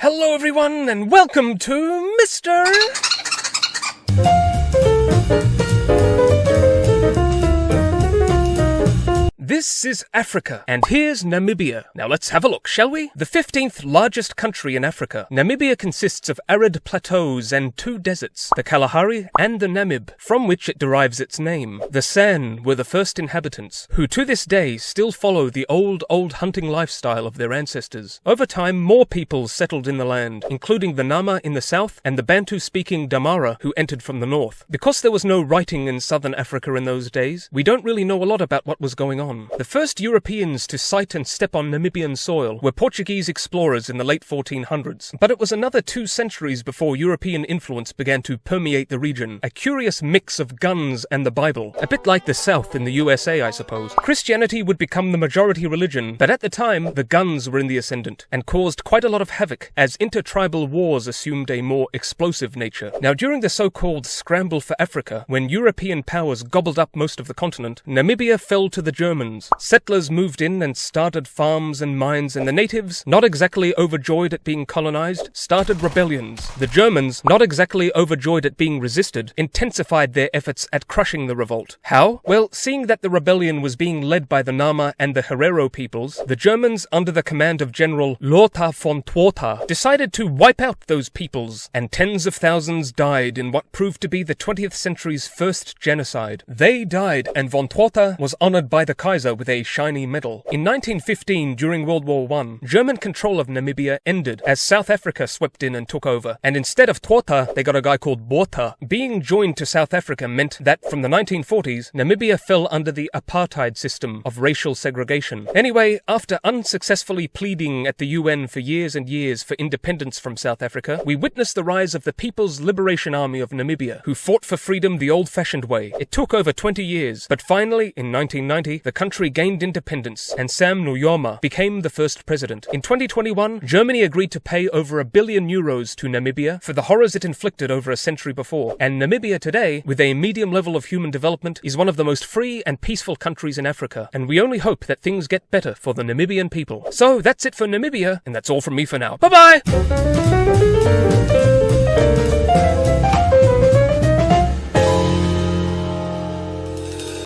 Hello everyone and welcome to Mr. This is Africa, and here's Namibia. Now let's have a look, shall we? The 15th largest country in Africa, Namibia consists of arid plateaus and two deserts, the Kalahari and the Namib, from which it derives its name. The San were the first inhabitants, who to this day still follow the old hunting lifestyle of their ancestors. Over time, more peoples settled in the land, including the Nama in the south and the Bantu-speaking Damara who entered from the north. Because there was no writing in southern Africa in those days, we don't really know a lot about what was going on. The first Europeans to sight and step on Namibian soil were Portuguese explorers in the late 1400s, but it was another 2 centuries before European influence began to permeate the region, a curious mix of guns and the Bible, a bit like the South in the USA, I suppose. Christianity would become the majority religion, but at the time, the guns were in the ascendant, and caused quite a lot of havoc, as intertribal wars assumed a more explosive nature. Now, during the so-called scramble for Africa, when European powers gobbled up most of the continent, Namibia fell to the Germans. Settlers moved in and started farms and mines, and the natives, not exactly overjoyed at being colonized, started rebellions. The Germans, not exactly overjoyed at being resisted, intensified their efforts at crushing the revolt. How? Well, seeing that the rebellion was being led by the Nama and the Herero peoples, the Germans, under the command of General Lothar von Trotha, decided to wipe out those peoples, and tens of thousands died in what proved to be the 20th century's first genocide. They died, and von Trotha was honored by the Kaiser with a shiny medal. In 1915, during World War I, German control of Namibia ended as South Africa swept in and took over, and instead of Trotha, they got a guy called Botha. Being joined to South Africa meant that from the 1940s, Namibia fell under the apartheid system of racial segregation. Anyway, after unsuccessfully pleading at the UN for years and years for independence from South Africa, we witnessed the rise of the People's Liberation Army of Namibia, who fought for freedom the old-fashioned way. It took over 20 years, but finally, in 1990, the country gained independence, and Sam Nujoma became the first president. In 2021, Germany agreed to pay over €1 billion to Namibia for the horrors it inflicted over a century before, and Namibia today, with a medium level of human development, is one of the most free and peaceful countries in Africa, and we only hope that things get better for the Namibian people. So that's it for Namibia, and that's all from me for now. Bye-bye!